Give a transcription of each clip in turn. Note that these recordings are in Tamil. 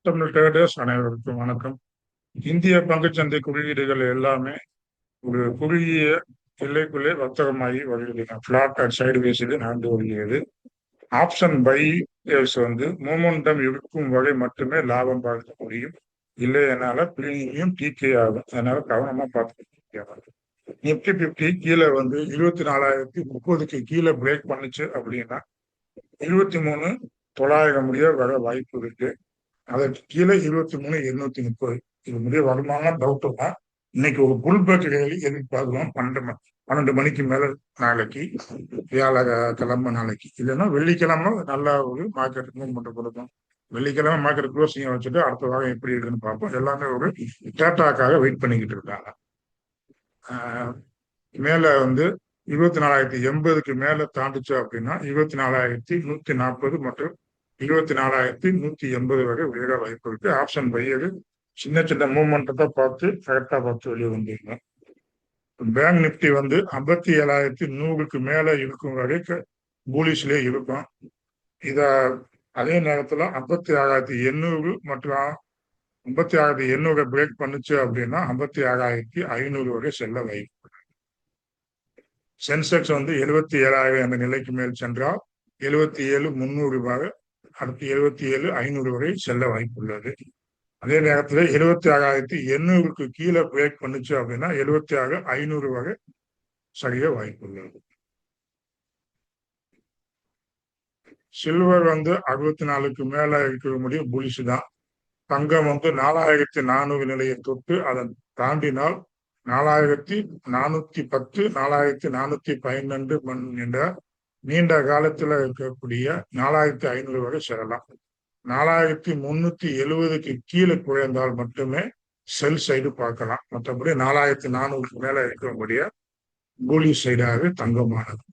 தமிழ் ட்ரேடர்ஸ் அனைவருக்கும் வணக்கம். இந்திய பங்குச்சந்தை குறியீடுகள் எல்லாமே ஒரு குறுகிய எல்லைக்குள்ளே வர்த்தகமாகி வருகிறது. பிளாட் அண்ட் சைடு வேஸில் நடந்து வருகிறது. ஆப்ஷன் பை வந்து மொமெண்டம் இருக்கும் வரை மட்டுமே லாபம் பார்க்க முடியும். இல்லை என்னால பிரீமியம் டிகே ஆகும். அதனால கவனமா பார்த்து நிப்டி 50 கீழே வந்து 24,030க்கு கீழே பிரேக் பண்ணுச்சு அப்படின்னா 23,900 முடிய வர வாய்ப்பு இருக்கு. அதற்கு கீழே 23,830 இது முடிய வருமான டவுட் தான். இன்னைக்கு ஒரு புல் பேக் எதிர்பார்க்கலாம் 12 மணிக்கு மேல நாளைக்கு வியாழக்கிழமை நாளைக்கு இல்லைன்னா வெள்ளிக்கிழமை நல்லா ஒரு மார்க்கெட் மூவ்மெண்ட் கொடுக்கும். வெள்ளிக்கிழமை மார்க்கெட் க்ளோசிங் வச்சுட்டு அடுத்த வாரம் எப்படி இருக்குன்னு பார்ப்போம். எல்லாமே ஒரு டேட்டாக்காக வெயிட் பண்ணிக்கிட்டு இருக்காங்க. மேல வந்து 24,080க்கு மேல தாண்டுச்சு அப்படின்னா 24,140 மற்றும் 24,180 வரை உயர வாய்ப்பு இருக்கு. ஆப்ஷன் பையரு சின்ன சின்ன மூவ்மெண்ட்டை பார்த்து கரெக்டா பார்த்து வெளியே வந்துருக்கோம். பேங்க் நிப்டி வந்து 57,100க்கு மேல இருக்கும் வரை பூலிஷ்லேயே இருக்கும். இத அதே நேரத்துல 56,800 மற்றும் 56,800 பிரேக் பண்ணுச்சு அப்படின்னா 56,500 வரை செல்ல வாய்ப்பு. சென்செக்ஸ் வந்து 77,000 என்ற நிலைக்கு மேல் சென்றால் 77,300 வரை அடுத்து 77,500 வரை செல்ல வாய்ப்பு உள்ளது. அதே நேரத்தில் 76,800க்கு கீழே பிரேக் பண்ணுச்சு அப்படின்னா 76,500 வரை சரிய வாய்ப்பு உள்ளது. சில்வர் வந்து 64க்கு மேல இருக்கிற முடியும் புலிஷ் தான். தங்கம் வந்து 4,400 நிலையை தொட்டு அதை தாண்டினால் 4,410 4,412 என்ற நீண்ட காலத்துல இருக்கக்கூடிய 4,500 வரை செல்லலாம். 4,370க்கு கீழே குறைந்தால் மட்டுமே செல் சைடு பார்க்கலாம். மற்றபடி 4,400க்கு மேல இருக்கக்கூடிய பூலி சைடாக தங்கமானது.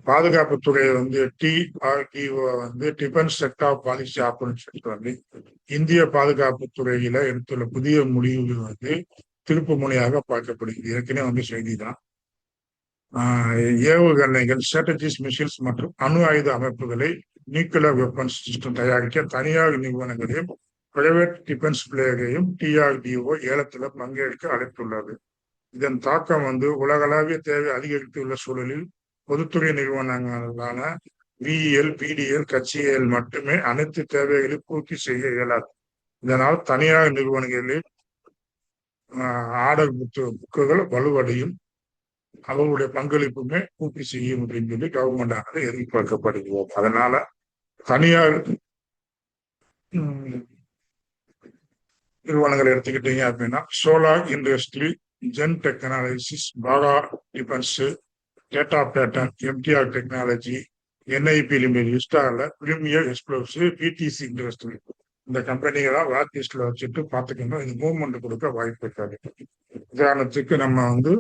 பாதுகாப்புத்துறை வந்து டிஆர்டிஓ வந்து டிஃபென்ஸ் செக்டார் பாலிசி ஆப்பர்ச்சுனிட்டி வந்து இந்திய பாதுகாப்புத்துறையில எடுத்துள்ள புதிய முடிவுகள் வந்து திருப்பு முனையாக பார்க்கப்படுகிறது. ஏற்கனவே வந்து செய்திதான். ஏவுகணைகள், ஸ்ட்ராட்டஜிஸ் மிசில்ஸ் மற்றும் அணு ஆயுத அமைப்புகளை நியூக்ளியர் வெப்பன்ஸ் சிஸ்டம் தயாரிக்க தனியார் நிறுவனங்களையும் பிரைவேட் டிஃபென்ஸ் பிளேயரையும் டிஆர்டிஓ ஏலத்துல பங்கேற்க அழைத்துள்ளது. இதன் தாக்கம் வந்து உலகளாவிய தேவை அதிகரித்துள்ள சூழலில் பொதுத்துறை நிறுவனங்களான விஇஎல், பிடிஎல், கட்சிகள் மட்டுமே அனைத்து தேவைகளையும் பூர்த்தி செய்ய இயலாது. இதனால் தனியார் நிறுவனங்களில் ஆர்டர் புக்குகள் வலுவடையும், அவர்களுடைய பங்களிப்புமே பூர்த்தி செய்யும் அப்படின்னு சொல்லி கவர்மெண்ட் ஆனது எதிர்பார்க்கப்படுகிறோம். அதனால தனியார் நிறுவனங்கள் எடுத்துக்கிட்டீங்க அப்படின்னா solar industry, Zen technologies, Paras defence, data pattern, MTR technology, NIB limited, இஸ்டார்ல பிரீமியர் எக்ஸ்ப்ளோசிவ், பிடிசி இண்டஸ்ட்ரி இந்த கம்பெனிகளாம் வாட் லிஸ்ட்ல வச்சுட்டு பார்த்துக்கணும். இது மூவ்மெண்ட் கொடுக்க வாய்ப்பு இருக்காது. உதாரணத்துக்கு நம்ம வந்து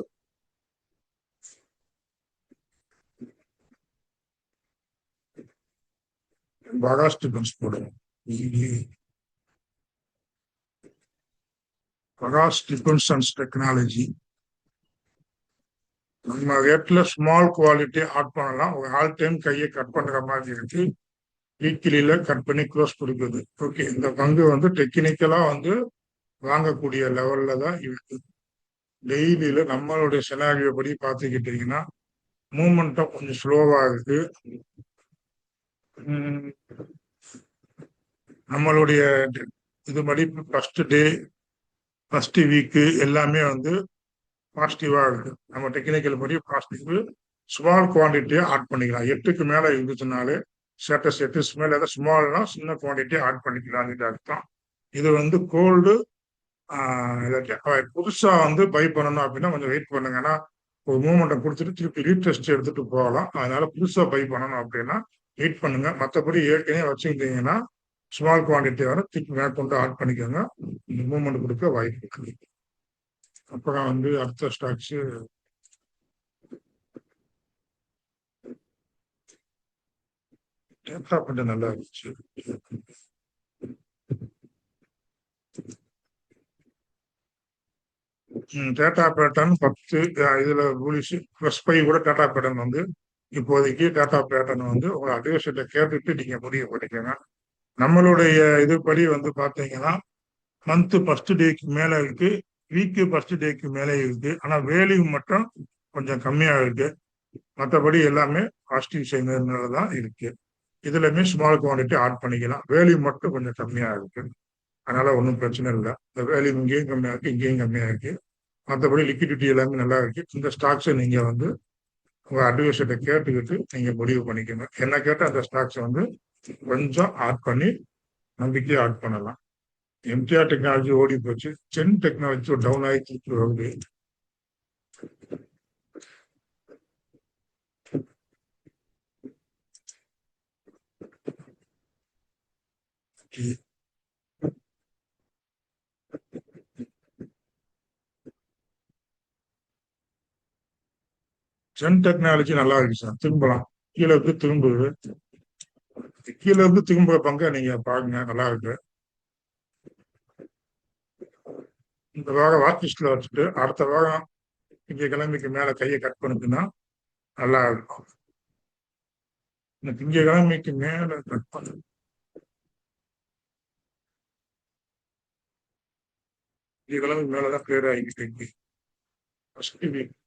பகாஸ் டிஃபென்ஸ் போடுவோம். பகாஸ் டிஃபென்ஸ் அண்ட் டெக்னாலஜி நம்ம ரேட்ல ஸ்மால் குவாலிட்டி ஆட் பண்ணலாம். ஒரு ஆல் டைம் கையை கட் பண்ற மாதிரி இருக்கு. வீக்லியில கட் பண்ணி க்ளோஸ் கொடுக்குது. ஓகே, இந்த பங்கு வந்து டெக்னிக்கலா வந்து வாங்கக்கூடிய லெவல்ல தான் இருக்கு. டெய்லியில நம்மளுடைய சினாரியோ படி பார்த்துக்கிட்டீங்கன்னா மூவ்மெண்ட்டும் கொஞ்சம் ஸ்லோவா இருக்கு. நம்மளுடைய இதுபடி ஃபர்ஸ்ட் டே ஃபர்ஸ்ட் வீக்கு எல்லாமே வந்து பாசிட்டிவா இருக்கு. நம்ம டெக்னிக்கல் படி பாசிட்டிவ். ஸ்மால் குவான்டிட்டியை ஆட் பண்ணிக்கலாம். 8க்கு மேல இருந்துச்சுனாலே ஸ்டேட்டஸ் 8 மேல ஏதாவது ஸ்மால்னா சின்ன குவான்டிட்டியை ஆட் பண்ணிக்கலாம் அர்த்தம். இது வந்து கோல்டு. புதுசா வந்து பை பண்ணணும் அப்படின்னா கொஞ்சம் வெயிட் பண்ணுங்க. ஏன்னா ஒரு மூவ்மெண்ட்டை கொடுத்துட்டு திருப்பி ரீடெஸ்ட் எடுத்துட்டு போகலாம். அதனால புதுசா பை பண்ணணும் அப்படின்னா வெயிட் பண்ணுங்க. மற்றபடி ஏற்கனவே வச்சுக்கிட்டீங்கன்னா ஸ்மால் குவான்டிட்டி வர திருப்பி மேற்கொண்டு ஆட் பண்ணிக்கோங்க. இந்த மூவ்மெண்ட் கொடுக்க வாய்ப்பு இருக்கு. அப்புறம் வந்து அடுத்த ஸ்டாக்ஸ் டேட்டா கொஞ்சம் நல்லா இருந்துச்சு. டேட்டா பேட்டர்ன் 10 இதுல புலிஷ் ப்ளஸ் 5 கூட டேட்டா பேட்டர்ன் வந்து இப்போதைக்கு டாடா பேட்டர்ன் வந்து உங்க அட்வைஸர்கிட்ட கேட்டுட்டு நீங்க முடிவு பண்ணிக்கோங்க. நம்மளுடைய இதுபடி வந்து பாத்தீங்கன்னா மந்த் ஃபர்ஸ்ட் டேக்கு மேல இருக்கு, வீக்கு ஃபர்ஸ்ட் டேக்கு மேலே இருக்கு. ஆனா வேல்யூ மட்டும் கொஞ்சம் கம்மியா இருக்கு. மற்றபடி எல்லாமே பாசிட்டிவ் சைனால தான் இருக்கு. இதுலயுமே ஸ்மால் குவான்டிட்டி ஆட் பண்ணிக்கலாம். வேல்யூ மட்டும் கொஞ்சம் கம்மியா இருக்கு. அதனால ஒன்றும் பிரச்சனை இல்லை. இந்த வேல்யூ இங்கேயும் கம்மியா இருக்கு, இங்கேயும் கம்மியா இருக்கு. மற்றபடி லிக்விடிட்டி எல்லாமே நல்லா இருக்கு. இந்த ஸ்டாக்ஸை நீங்க வந்து உங்க அட்வைஸர்கிட்ட கேட்டுக்கிட்டு நீங்க முடிவு பண்ணிக்கணும். என்ன கேட்ட அந்த ஸ்டாக்ஸை வந்து கொஞ்சம் ஆட் பண்ணி நம்பிக்கையை ஆட் பண்ணலாம். எம்டிஆர் டெக்னாலஜி ஓடி போச்சு, சென் டெக்னாலஜி டவுன் ஆகி திருப்பி வருது. சென் டெக்னாலஜி நல்லா இருக்கு சார், திரும்பலாம். கீழே இருந்து திரும்புது, கீழே இருந்து திரும்புற பங்கை நீங்க பாருங்க, நல்லா இருக்கு. இந்த வாரம் வாட்லிஸ்ட்ல வச்சுட்டு அடுத்த வாரம் திங்கக்கிழமைக்கு மேல கையை கட் பண்ணுச்சுன்னா நல்லா இருக்கும். இந்த திங்கக்கிழமைக்கு மேல கட் பண்ணு, திங்கக்கிழமைக்கு மேலதான் கிளியர் ஆகிட்டு இருக்கு. ஃபர்ஸ்ட் வீக்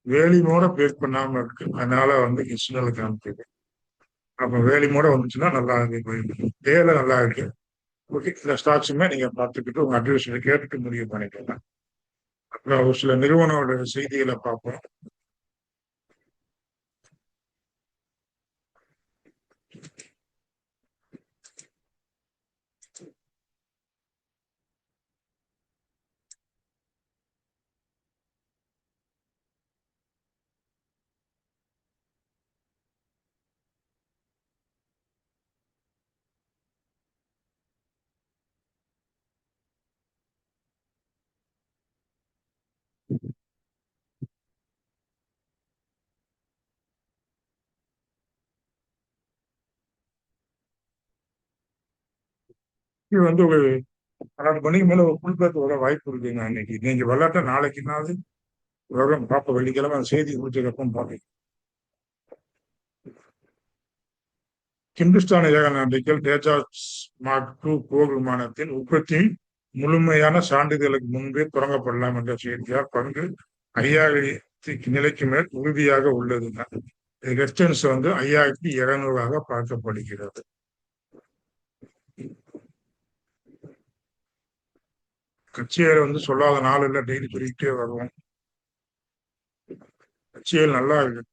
வேலிமோட பிரேக் பண்ணாம இருக்கு, அதனால வந்து இன்சிடல் காமிக்குது. அப்ப வேலிமோட வந்துச்சுன்னா நல்லா இருக்கு, டேல நல்லா இருக்கு. ஓகே, இந்த ஸ்டாக்ஸுமே நீங்க பார்த்துக்கிட்டு உங்க அட்வைஸரை கேட்டுட்டு முடிவு பண்ணிக்கலாம். அப்புறம் ஒரு சில நிறுவனோட செய்திகளை பார்ப்போம். இது வந்து ஒரு 12 மணிக்கு மேல ஒரு புல் பேக் வர வாய்ப்பு இருக்குங்க. அன்னைக்கு நீங்க விளையாட்ட நாளைக்குனாவது விவரம் பார்ப்ப, வெள்ளிக்கிழமை அந்த செய்தி முடிச்சதுக்கப்புறம் பார்ப்பீங்க. Hindustan aeronautical Tejas mark two போர் விமானத்தின் உற்பத்தி முழுமையான சான்றிதழுக்கு முன்பே தொடங்கப்படலாம் என்ற செய்தியால் பங்கு 5000 நிலைக்கு மேல் உறுதியாக உள்ளதுங்க. ரெஸ்டன்ஸ் வந்து 5200 பார்க்கப்படுகிறது. கட்சியர் வந்து சொல்லாத நாள் இல்லை, டெய்லி சொல்லிக்கிட்டே வருவோம். கட்சியல் நல்லா இருக்கு.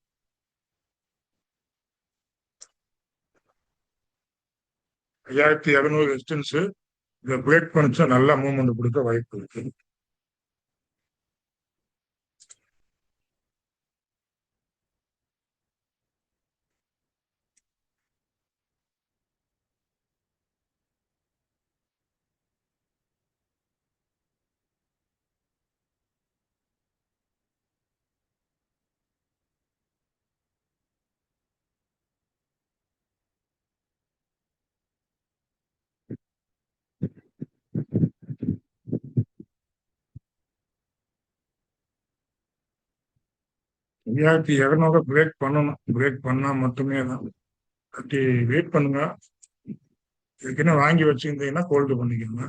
5200 ரெசிஸ்டன்ஸ் இதை பிரேக் பண்ணிச்சா நல்லா மூவ்மெண்ட் கொடுக்க வாய்ப்பு இருக்கு. ஐயாயிரத்தி இரநூறு பிரேக் பண்ணணும், பிரேக் பண்ணா மட்டுமே தான். வெயிட் பண்ணுங்க, ஏற்கனவே வாங்கி வச்சிருந்தீங்கன்னா ஹோல்டு பண்ணிக்கோங்க.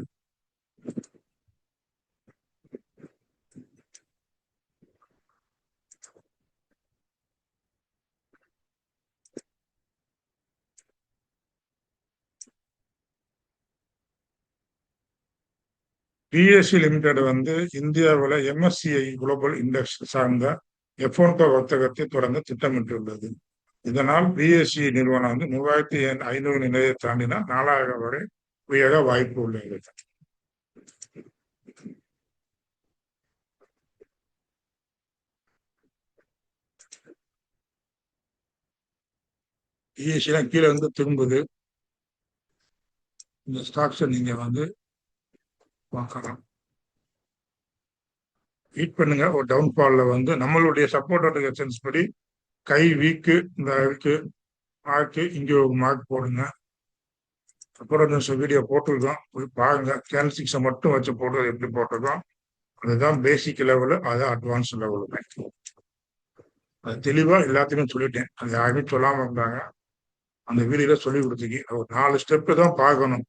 பிஎஸ்சி லிமிடெட் வந்து இந்தியாவில் எம்எஸ்சிஐ குளோபல் இண்டெக்ஸ் சார்ந்த எஃப்ஒன்கோ வர்த்தகத்தை தொடங்க திட்டமிட்டுள்ளது. இதனால் பிஎஸ்சி நிறுவனம் வந்து 3500 நிலையை தாண்டினா 4000 வரை உயர வாய்ப்பு உள்ளது. பிஎஸ்சிலாம் கீழே வந்து திரும்புது. இந்த ஸ்டாக்ஸை நீங்க வந்து பார்க்கலாம், வெயிட் பண்ணுங்க. ஒரு டவுன்ஃபால்ல வந்து நம்மளுடைய சப்போர்ட் சென்ஸ் படி கை வீக்கு இந்த இருக்கு, மார்க்கு இங்க ஒரு மார்க் போடுங்க. அப்புறம் வீடியோ போட்டிருக்கோம், போய் பாருங்க. கேல்சிக்ஸை மட்டும் வச்சு போடுறது எப்படி போட்டிருக்கோம். அதுதான் பேசிக் லெவலு, அதுதான் அட்வான்ஸ் லெவலுமே. அது தெளிவா எல்லாத்தையுமே சொல்லிட்டேன். அது யாருமே சொல்லாம இருந்தாங்க. அந்த வீடியோல சொல்லி கொடுத்துருக்கீங்க. ஒரு 4 ஸ்டெப்பு தான் பார்க்கணும்.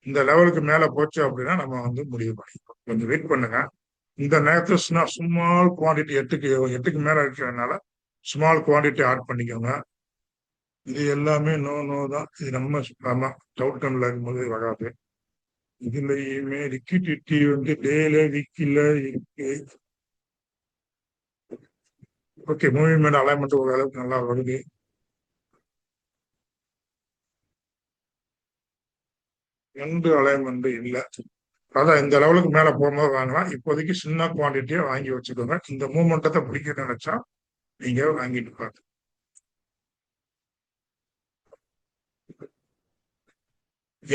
இந்த லெவலுக்கு மேல போச்சு அப்படின்னா நம்ம முடிவு பண்ணிப்போம். கொஞ்சம் வெயிட் பண்ணுங்க. இந்த நேரத்துல ஸ்மால் குவான்டிட்டி 8க்கு மேல இருக்கிறதுனால ஸ்மால் குவான்டிட்டி ஆட் பண்ணிக்கோங்க. இது எல்லாமே நோ நோ தான். இது நம்ம ஆமா டவுட் இருக்கும்போது வராது. இதுலயுமே லிக்விடிட்டி டேல வீக்ல இருக்கு. ஓகே, மூவ்மெண்ட் அலைன்மெண்ட் ஓரளவுக்கு நல்லா வருது. எந்த அலைன்மெண்ட் இல்லை. அதான் இந்த லெவலுக்கு மேல போகும்போது வாங்கலாம். இப்போதைக்கு சின்ன குவான்டிட்டியா வாங்கி வச்சுக்கோங்க. இந்த மூவ்மெண்ட்டத்தை பிடிக்க நினைச்சா நீங்க வாங்கிட்டு பாருங்க.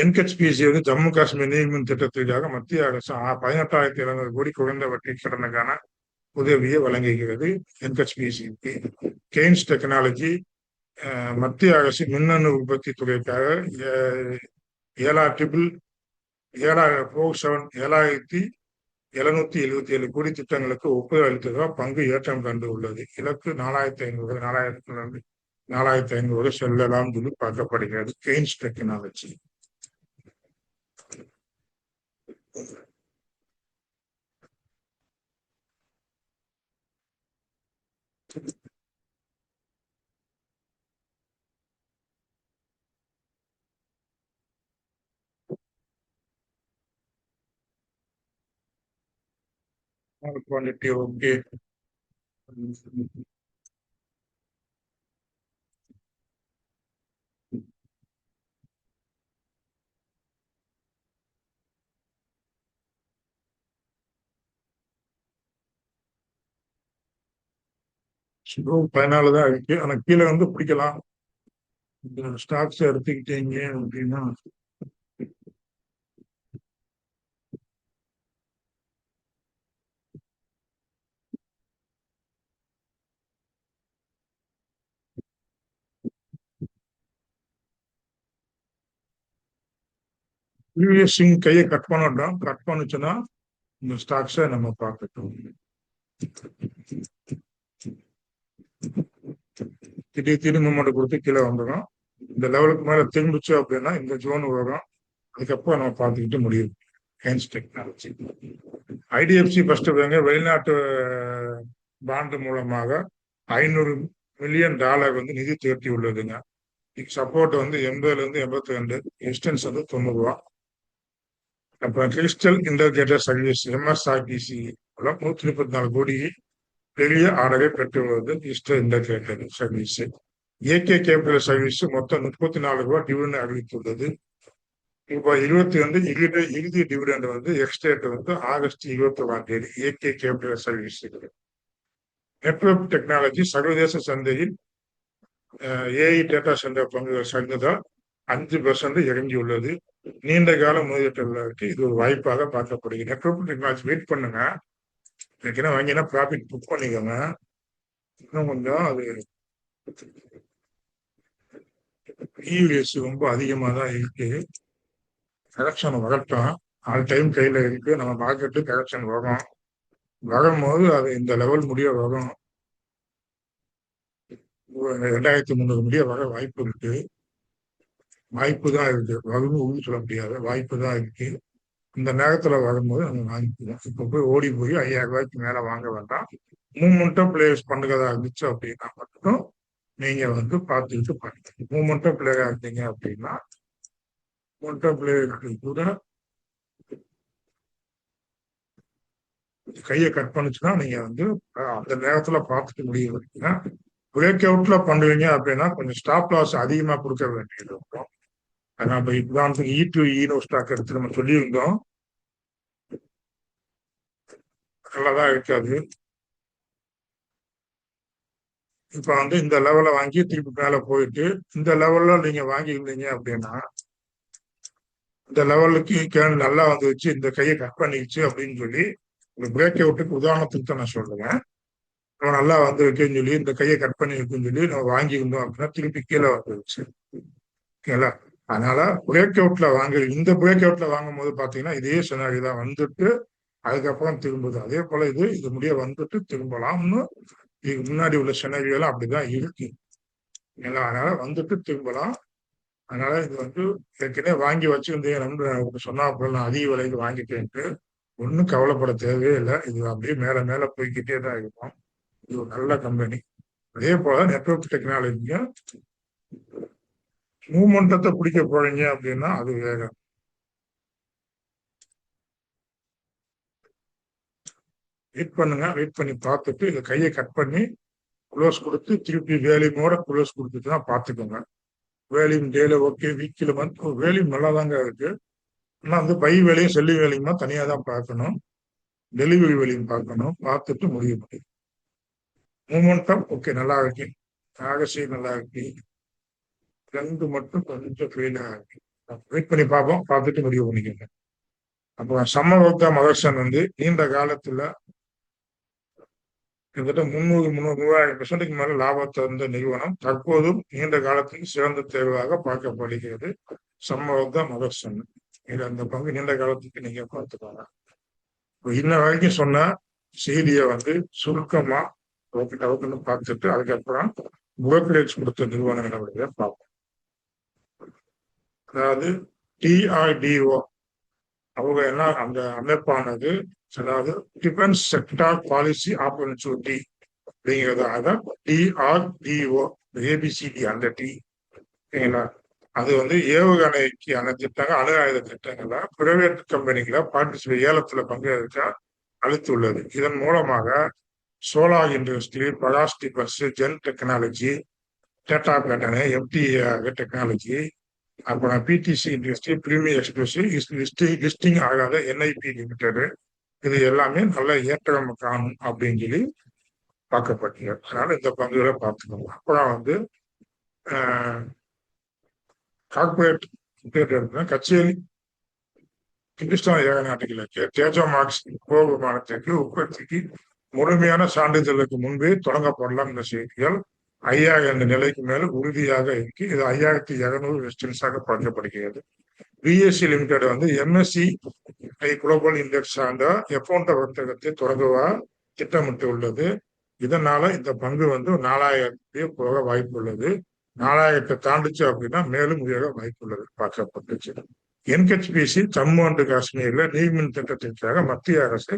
என்ஹெச்பிசி ஜம்மு காஷ்மீர் நீர்மின் திட்டத்திற்காக மத்திய அரசு 18,700 கோடி குறைந்த வட்டி கடனுக்கான உதவியை வழங்குகிறது. என்ஹெச்பிசிக்கு கெய்ன்ஸ் டெக்னாலஜி மத்திய அரசு மின்னணு உற்பத்தி துறைக்காக 7,777 கோடி திட்டங்களுக்கு ஒப்புதல் அளித்ததால் பங்கு ஏற்றம் கண்டு உள்ளது. இலக்கு 4,500 செல்லலாம் சொல்லி பார்க்கப்படுகிறது. Kaynes Technology. Quality okay. Slow 14 தான் இருக்கு. ஆனா கீழே பிடிக்கலாம். ஸ்டாக்ஸ் எடுத்துக்கிட்டீங்க அப்படின்னா யூஎஸ்சிங் கையை கட் பண்ணட்டும். கட் பண்ணுச்சுன்னா இந்த ஸ்டாக்ஸை நம்ம பார்க்கட்டும். திடீர் மூமெண்ட் கொடுத்து கீழே வந்துடும். இந்த லெவலுக்கு மேல திரும்பிச்சு அப்படின்னா இந்த ஜோன் வரும். அதுக்கப்புறம் நம்ம பார்த்துக்கிட்டு முடியும். கெய்ன்ஸ் டெக்னாலஜி. ஐடிஎஃப்சி ஃபர்ஸ்ட் வெளிநாட்டு பாண்டு மூலமாக $500 மில்லியன் நிதி திரட்டி உள்ளதுங்க. Support 80 82, extends 90. அப்புறம் கிறிஸ்டல் இன்டர்கேட்டர் சர்வீஸ் எம்எஸ்ஆர்டிசி 134 கோடி பெரிய ஆர்டரை பெற்றுள்ளது. Crystal integrated service. AK capital service மொத்தம் $34 டிவிடெண்ட் அறிவித்துள்ளது. இப்போ 22 இறுதி dividend ex date August 21 AK capital service. Network technology சர்வதேச சந்தையில் ஏஐ டேட்டா சென்டர் பங்குகள் சார்ந்ததால் 5% இறங்கியுள்ளது. நீண்ட கால முதலீட்டாளருக்கு இது ஒரு வாய்ப்பாக பார்க்கப்படுகிறது. நெட்வொர்க் டெக்னாலஜி வெயிட் பண்ணுங்க. வாங்கினா ப்ராஃபிட் புக் பண்ணிக்கோங்க. இன்னும் கொஞ்சம் அது ரொம்ப அதிகமாக தான் இருக்கு. கரெக்ஷன் வரட்டும். ஆல் டைம் கையில இருக்கு. நம்ம மார்க்கெட்டு கரெக்ஷன் வரும்போது அது இந்த லெவல் முடிய வரும். 2300 முடிய வர வாய்ப்பு இருக்கு. வாய்ப்பு தான் இருக்கு. வரும்னு சொல்ல முடியாது. வாய்ப்பு தான் இருக்கு. இந்த நேரத்துல வரும்போது நம்ம வாங்கிக்குவோம். இப்ப போய் ஓடி போய் 5000 ரூபாய்க்கு மேல வாங்க வேண்டாம். மூமெண்டம் பிளேயர்ஸ் பண்ணுறதா இருந்துச்சு அப்படின்னா மட்டும் நீங்க பார்த்துக்கிட்டு பண்ணுங்க. மூமெண்டம் பிளேயரா இருந்தீங்க அப்படின்னா மூமெண்டம் பிளேயருக்கு கூட கையை கட் பண்ணுச்சுன்னா நீங்க அந்த நேரத்துல பார்த்துட்டு முடியுங்க. பிரேக் அவுட்ல பண்ணுவீங்க அப்படின்னா கொஞ்சம் ஸ்டாப் லாஸ் அதிகமா கொடுக்க வேண்டியது இருக்கும். நம்ம உதாரணத்துக்கு E2E ஸ்டாக் எடுத்து நம்ம சொல்லியிருந்தோம். நல்லாதான் இருக்காது. இப்ப இந்த லெவல வாங்கி திருப்பி மேல போயிட்டு இந்த லெவல்ல நீங்க வாங்கியிருந்தீங்க அப்படின்னா இந்த லெவலுக்கு நல்லா வந்துச்சு, இந்த கையை கட் பண்ணிடுச்சு அப்படின்னு சொல்லி ஒரு பிரேக் அவுட்டுக்கு உதாரணத்துக்கு தான் நான் சொல்லுவேன். நம்ம நல்லா வந்திருக்குன்னு சொல்லி இந்த கையை கட் பண்ணி இருக்குன்னு சொல்லி நம்ம வாங்கியிருந்தோம் அப்படின்னா திருப்பி கீழே வந்துருச்சு. ஓகேங்களா? அதனால பிரேக் அவுட்ல இந்த பிரேக் அவுட்ல வாங்கும் போது பாத்தீங்கன்னா இதே சினாரி தான் வந்துட்டு அதுக்கப்புறம் திரும்புது. அதே போல இது முடிய வந்துட்டு திரும்பலாம்னு இதுக்கு முன்னாடி உள்ள சினாரியெல்லாம் அப்படிதான் இருக்கு. அதனால வந்துட்டு திரும்பலாம். அதனால இது ஏற்கனவே வாங்கி வச்சிருந்தேன் நண்பர் சொன்னா நான் அதிக விலைக்கு வாங்கிட்டேன்ட்டு ஒன்றும் கவலைப்பட தேவையே இல்லை. இது அப்படியே மேல மேல போய்கிட்டே தான் இருக்கும். இது ஒரு நல்ல கம்பெனி. அதே போல நெட்வொர்க் டெக்னாலஜியும் மூமெண்டத்தை பிடிக்க போறீங்க அப்படின்னா அது வேற. வெயிட் பண்ணுங்க. வெயிட் பண்ணி பார்த்துட்டு இதை கையை கட் பண்ணி க்ளோஸ் கொடுத்து திருப்பி வேல்யூமோட க்ளோஸ் கொடுத்துட்டு தான் பார்த்துக்கோங்க. வேல்யூம் டேல ஓகே, வீக்கில் வேல்யூம் நல்லா தாங்க இருக்கு. ஆனால் பை வேலையும் செல்லி வேலையுமா தனியாக தான் பார்க்கணும். டெலிவரி வேலையும் பார்க்கணும். பார்த்துட்டு முடிவு பண்ணி மூமெண்டம் ஓகே நல்லா இருக்கு. ஆகசி நல்லா இருக்கு. ரெண்டு மட்டும் கொஞ்சம் ஃபெயிலாக இருக்கு. வெயிட் பண்ணி பார்ப்போம். பார்த்துட்டு முடிவு பண்ணிக்கோங்க. அப்போ சம்மகௌதா மதர்சன் நீண்ட காலத்துல கிட்டத்தட்ட 3000% மேல லாபத்தை தந்த நிறுவனம் தற்போதும் நீண்ட காலத்துக்கு சிறந்த தேர்வாக பார்க்கப்படுகிறது. சம்மகௌதா மதர்சன் இது அந்த பங்கு நீண்ட காலத்துக்கு நீங்க பார்த்துக்கோங்க. இன்ன வரைக்கும் சொன்ன செய்தியை சுருக்கமா பார்த்துட்டு அதுக்கப்புறம் புரோக்கரேஜ் கொடுத்த நிறுவனங்களை பார்ப்போம். அதாவது டிஆர்டிஓ அவங்க என்ன அந்த அமைப்பானது, அதாவது டிஃபென்ஸ் செக்டார் பாலிசி ஆப்பர்ச்சுனிட்டி அப்படிங்கிறதாக டிஆர்டிஓ ஏபிசிடி அந்த டி அது ஏவுகணைக்கான திட்டங்கள், அணு ஆயுத திட்டங்களை பிரைவேட் கம்பெனிகளை பார்ட்டிசிபேட் ஏலத்துல பங்கேற்க அளித்துள்ளது. இதன் மூலமாக solar industry, Paras defence, Zen technology, data pattern, FDA technology, அப்புறம் PTC industry, premier express, listing ஆகாத என்ஐபி லிமிடெடு, இது எல்லாமே நல்ல ஏற்றம் காணும் அப்படின்னு சொல்லி பார்க்கப்பட்டது. அதனால இந்த பங்குகளை பார்த்துக்கோங்க. அப்புறம் கார்பரேட் கச்சேரி இந்துஸ்தான் ஏரோநாட்டிகளுக்கு தேஜோ மார்க்ஸ் போர் விமானத்திற்கு உற்பத்திக்கு முழுமையான சான்றிதழுக்கு முன்பே தொடங்கப்படலாம். இந்த செய்திகள் 5000 நிலைக்கு மேல உறுதியாக இருக்கு. இது 5200 வெஸ்டன்ஸாக பார்க்கப்படுகிறது. BSc limited MSc global index சார்ந்த எஃபோண்ட வர்த்தகத்தை தொடங்குவா திட்டமிட்டு உள்ளது. இதனால இந்த பங்கு 4000 போக வாய்ப்பு உள்ளது. 4000 தாண்டிச்சு அப்படின்னா மேலும் உயர வாய்ப்பு உள்ளது பார்க்கப்பட்டுச்சு. என்ஹெச்பிசி ஜம்மு அண்ட் காஷ்மீர்ல நீர்மின் திட்டத்திற்காக மத்திய அரசு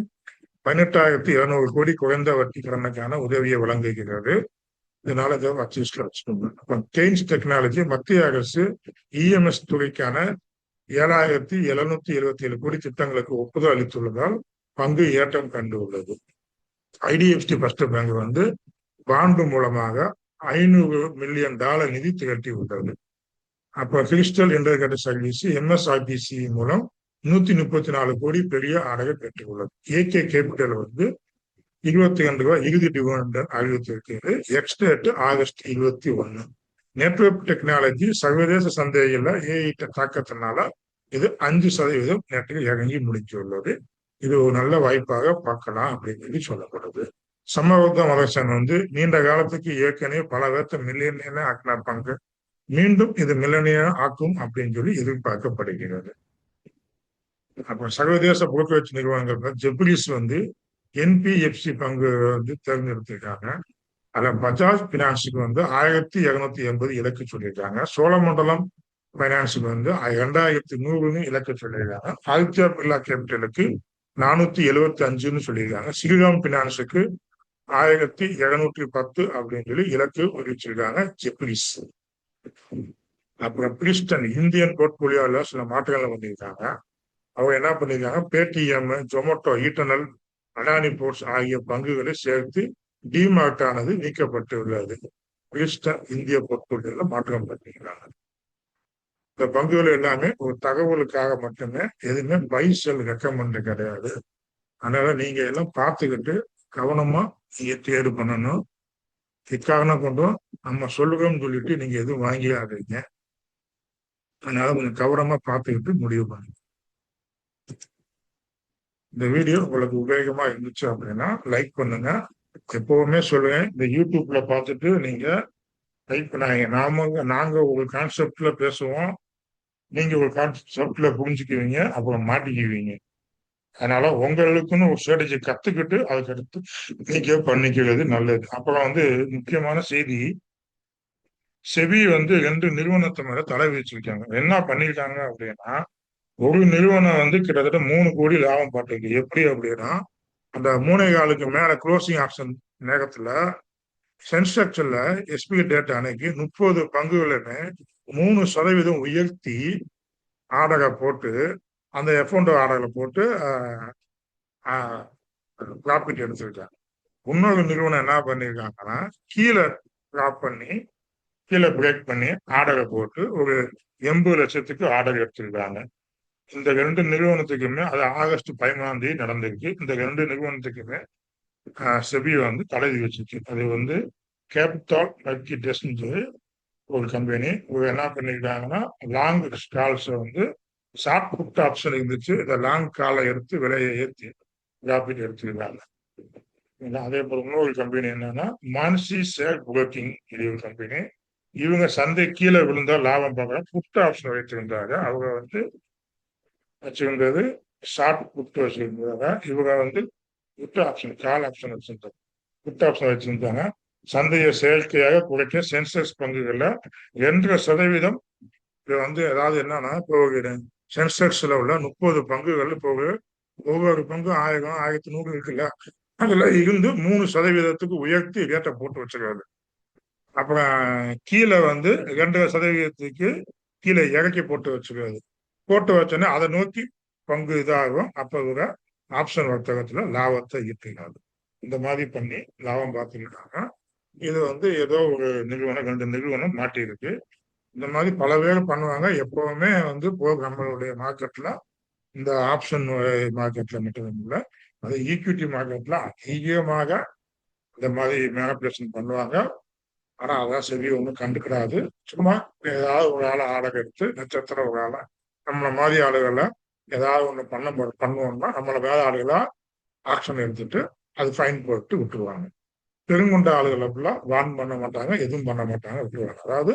18,200 கோடி குறைந்த வட்டி கடனுக்கான உதவியை வழங்குகிறது. இதனால இதை வச்சுக்கோங்க. கெய்ன்ஸ் டெக்னாலஜி மத்திய அரசு இஎம்எஸ் துறைக்கான 7,777 கோடி திட்டங்களுக்கு ஒப்புதல் அளித்துள்ளதால் பங்கு ஏற்றம் கண்டு உள்ளது. ஐடிஎஃப்சி ஃபர்ஸ்ட் பேங்க் பாண்டு மூலமாக $500 மில்லியன் நிதி திரட்டி உள்ளது. அப்ப கிறிஸ்டல் இன்டர்கேட்டட் சர்வீஸ் எம்எஸ்ஆர்பிசி மூலம் 134 கோடி பெரிய ஆடகை பெற்றுள்ளது. ஏகே கேபிட்டல் 22 ரூபாய் இறுதி டிவிடெண்ட் அறிவித்திருக்கிறது. Ex-date August 21. நெட்வொர்க் டெக்னாலஜி சர்வதேச சந்தையில் ஏஐ தாக்கத்தினால இது 5% நேற்று இறங்கி முடிச்சுள்ளது. இது ஒரு நல்ல வாய்ப்பாக பார்க்கலாம் அப்படின்னு சொல்லப்படுது. சம்மகௌதா மதர்சன் நீண்ட காலத்துக்கு ஏற்கனவே பல பேர்த்த மில்லியனியர் ஆக்கின பங்கு மீண்டும் இது மில்லியனியர் ஆக்கும் அப்படின்னு சொல்லி எதிர்பார்க்கப்படுகிறது. அப்ப சர்வதேச புரோக்கரேஜ் நிறுவனங்கள் ஜெப்ரீஸ் என்பிஎஃப்சி பங்கு தேர்ந்தெடுத்திருக்காங்க. அதுல பஜாஜ் பினான்ஸுக்கு 1280 இலக்கு சொல்லியிருக்காங்க. சோழமண்டலம் பைனான்ஸுக்கு 2100 இலக்கு சொல்லியிருக்காங்க. ஆதித்யா பிர்லா கேபிட்டலுக்கு 475 சொல்லியிருக்காங்க. ஸ்ரீராம் பினான்ஸுக்கு 1210 அப்படின்னு சொல்லி இலக்கு அறிவிச்சிருக்காங்க ஜெப்ரீஸ். அப்புறம் பிரிஸ்டன் இந்தியன் போர்ட்போலியோல சில மாற்றங்களை பண்ணியிருக்காங்க. அவங்க என்ன பண்ணிருக்காங்க, பேடிஎம், ஜொமேட்டோ, ஈட்டர்னல், அடானி போர்ட்ஸ் ஆகிய பங்குகளை சேர்த்து டிமார்ட் ஆனது நீக்கப்பட்டு உள்ளது. பிரிஸ்டன் இந்திய போர்ட்போலியோல மாற்றம் பண்ணிருக்காங்க. இந்த பங்குகள் எல்லாமே ஒரு தகவலுக்காக மட்டுமே, எதுவுமே பை செல் ரெக்கமெண்ட் கிடையாது. அதனால நீங்க எல்லாம் பார்த்துக்கிட்டு கவனமா நீங்க தேர்வு பண்ணணும். இக்காரணம் கொண்டும் நம்ம சொல்லுவோம்னு சொல்லிட்டு நீங்க எதுவும் வாங்கிடாதீங்க. அதனால கொஞ்சம் கவனமா பார்த்துக்கிட்டு முடிவு பண்ணுங்க. இந்த வீடியோ உங்களுக்கு உபயோகமா இருந்துச்சு அப்படின்னா லைக் பண்ணுங்க, எப்பவுமே சொல்லுவேன், இந்த யூடியூப்ல பார்த்துட்டு நீங்க டைப் பண்ணாங்க. நாங்க ஒரு கான்செப்ட்ல பேசுவோம். நீங்க ஒரு கான்செப்ட்ல புரிஞ்சுக்குவீங்க. அப்புறம் மாட்டிக்குவீங்க. அதனால உங்களுக்குன்னு ஒரு ஸ்ட்ராட்டஜி கத்துக்கிட்டு அதுக்கடுத்து நீங்க பண்ணிக்கிறது நல்லது. அப்புறம் முக்கியமான செய்தி, செபி 2 நிறுவனத்து மேல தடை விதிச்சிருக்காங்க. என்ன பண்ணிருக்காங்க அப்படின்னா, ஒரு நிறுவனம் கிட்டத்தட்ட 3 கோடி லாபம் பார்த்திருக்கு. எப்படி அப்படின்னா, அந்த 3.4க்கு மேல குளோசிங் ஆப்ஷன் நேரத்துல சென்செக்ஸ்ல எஸ்பி டேட் அன்னைக்கு 30 பங்குகளுமே 3% உயர்த்தி ஆர்டரை போட்டு அந்த எஃப்ஒண்டோ ஆர்டர்ல போட்டு ப்ராஃபிட் எடுத்திருக்காங்க. இன்னொரு நிறுவனம் என்ன பண்ணிருக்காங்கன்னா, கீழே டிராப் பண்ணி கீழே பிரேக் பண்ணி ஆர்டரை போட்டு ஒரு 80 லட்சத்துக்கு ஆர்டர் எடுத்திருக்காங்க. இந்த 2 நிறுவனத்துக்குமே அது ஆகஸ்ட் 13ஆம் தேதி நடந்திருக்கு. இந்த 2 நிறுவனத்துக்குமே செபி தடை விதிச்சிருக்கு. அது கேபிட்டல் மர்க்கெட்ஸ் ஒரு கம்பெனி. இவங்க என்ன பண்ணிருக்காங்கன்னா, long stalls short put option இருந்துச்சு. இந்த லாங் காலை எடுத்து விலையை ஏற்றி ப்ராஃபிட் எடுத்துருக்காங்க. அதே போல இன்னொரு கம்பெனி என்னன்னா, மான்சி ஷேர் புரோக்கிங் இது ஒரு கம்பெனி. இவங்க சந்தை கீழே விழுந்தா லாபம் பார்க்கலாம் புட் ஆப்ஷன் வைத்திருந்தாங்க. அவங்க வச்சிருந்தது ஷார்ட் புட் வச்சிருந்தாங்க. இவங்க புட் ஆப்ஷன் கால் ஆப்ஷன் வச்சிருந்தாங்க. புட் ஆப்ஷன் வச்சிருந்தாங்க. சந்தையை செயற்கையாக குறைக்க சென்செக்ஸ் பங்குகள்ல 2% இது ஏதாவது என்னன்னா, இப்போ சென்செக்ஸ்ல உள்ள 30 பங்குகள் இப்போ ஒவ்வொரு பங்கும் 1000 1100 இருக்குல்ல, அதுல இருந்து 3% உயர்த்தி ரேட்டை போட்டு வச்சிருக்காரு. அப்புறம் கீழே 2% கீழே இறக்கி போட்டு வச்சிருக்காரு. போட்டு வச்சோன்னே அதை நோக்கி பங்கு இதாகும். அப்ப இவங்க ஆப்ஷன் வர்த்தகத்துல லாபத்தை ஈட்டுகிறாரு. இந்த மாதிரி பண்ணி லாபம் பார்த்துக்கிட்டாங்க. இது ஏதோ ஒரு நிறுவனம் 2 நிறுவனம் மாட்டியிருக்கு. இந்த மாதிரி பல பேர் பண்ணுவாங்க. எப்பவுமே நம்மளுடைய மார்க்கெட்ல இந்த ஆப்ஷன் மார்க்கெட்ல மட்டும் இல்லை, அது ஈக்விட்டி மார்க்கெட்ல அதிகமாக இந்த மாதிரி மேனிபுலேஷன் பண்ணுவாங்க. ஆனா அதான் செபி ஒன்றும் கண்டுக்கிடாது. சும்மா ஏதாவது ஒரு ஆளை ஆடை எடுத்து நட்சத்திர ஒரு ஆளை நம்மள மாதிரி ஆளுகளை ஏதாவது ஒண்ணு பண்ணுவோம்னா நம்மள வேற ஆளுகளா ஆக்ஷன் எடுத்துட்டு அது ஃபைன் போட்டு விட்டுருவாங்க. பெருங்கொண்ட ஆளுகளை ஃபுல்லாக வான் பண்ண மாட்டாங்க, எதுவும் பண்ண மாட்டாங்க, விட்டுருவாங்க. அதாவது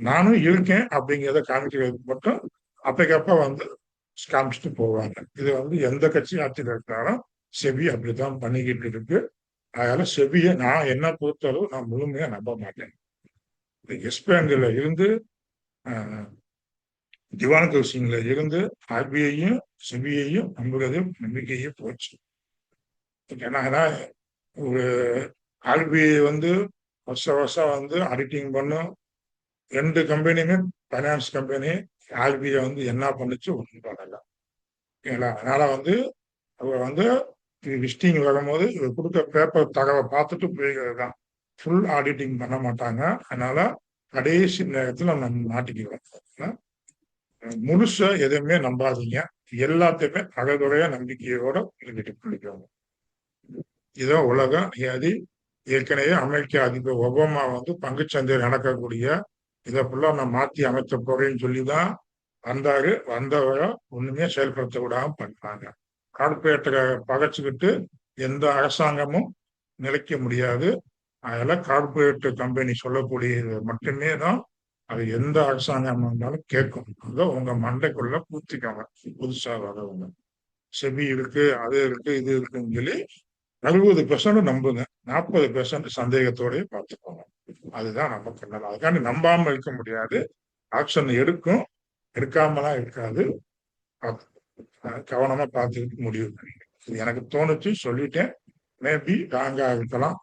நானும் இருக்கேன் அப்படிங்கிறத காமிக்கிறதுக்கு மட்டும் அப்பக்கப்ப காமிச்சிட்டு போவாங்க. இது எந்த கட்சி ஆட்சியில் இருந்தாலும் செபி அப்படித்தான் பண்ணிக்கிட்டு இருக்கு. அதனால செபியை நான் என்ன பொறுத்தளவு நான் முழுமையா நம்ப மாட்டேன். இந்த எஸ் பேங்க்ல இருந்து திவான் கௌசிங்ல இருந்து ஆர்பிஐயும் செபியையும் நம்புறது நம்பிக்கையே போச்சு. ஏன்னா ஒரு ஆர்பிஐ வருஷம் ஆடிட்டிங் பண்ணும். 2 கம்பெனியுமே பைனான்ஸ் கம்பெனி. ஆர்பிஐ என்ன பண்ணுச்சு ஒன்றும் பண்ணல. ஓகேங்களா? அதனால அவங்க லிஸ்டிங் வரும்போது கொடுத்த பேப்பர் தகவலை பார்த்துட்டு போய்கிறது தான். ஃபுல் ஆடிட்டிங் பண்ண மாட்டாங்க. அதனால கடைசி நேரத்தில் நம்ம மாட்டிக்குவோம். முழுசா எதுவுமே நம்பாதீங்க. எல்லாத்தையுமே அகதுறைய நம்பிக்கையோட இருந்துட்டு பிடிக்கணும். இதான் உலகம். அது ஏற்கனவே அமெரிக்க அதிபர் ஒபாமா பங்குச்சந்தையில் நடக்கக்கூடிய இதை ஃபுல்லா நான் மாற்றி அமைச்ச போறேன்னு சொல்லிதான் வந்தாரு. வந்தவரை ஒண்ணுமே செயல்படுத்த விடாம பண்ணாங்க. கார்பரேட்டரை பகைச்சுக்கிட்டு எந்த அரசாங்கமும் நிலைக்க முடியாது. அதெல்லாம் கார்பரேட் கம்பெனி சொல்லக்கூடியது மட்டுமே தான் அது எந்த அரசாங்கம் இருந்தாலும் கேட்கும். அதை உங்க மண்டைக்குள்ள பூத்திக்கோங்க. புதுசா வரவங்க செபி இருக்கு, அது இருக்கு, இது இருக்குன்னு சொல்லி 60% நம்புங்க, 40% சந்தேகத்தோடய பார்த்துக்கோங்க. அதுதான் நம்ம பண்ணலாம். அதுக்காண்டி நம்பாம இருக்க முடியாது. ஆக்ஷன் எடுக்கும், எடுக்காமலாம் இருக்காது. கவனமா பார்த்துக்கிட்டு முடிவு பண்ணிக்க. எனக்கு தோணுச்சு, சொல்லிட்டேன். மேபி ராங்கா இருக்கலாம்,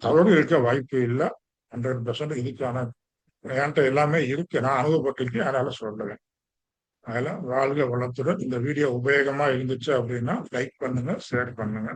தவறு இருக்க வாய்ப்பு இல்லை. 100% இதுக்கான என்கிட்ட எல்லாமே இருக்கு, நான் அனுபவப்பட்டிருக்கேன். அதனால சொல்லுவேன். அதெல்லாம் வாழ்க வளத்துடன். இந்த வீடியோ உபயோகமா இருந்துச்சு அப்படின்னா லைக் பண்ணுங்க, ஷேர் பண்ணுங்க.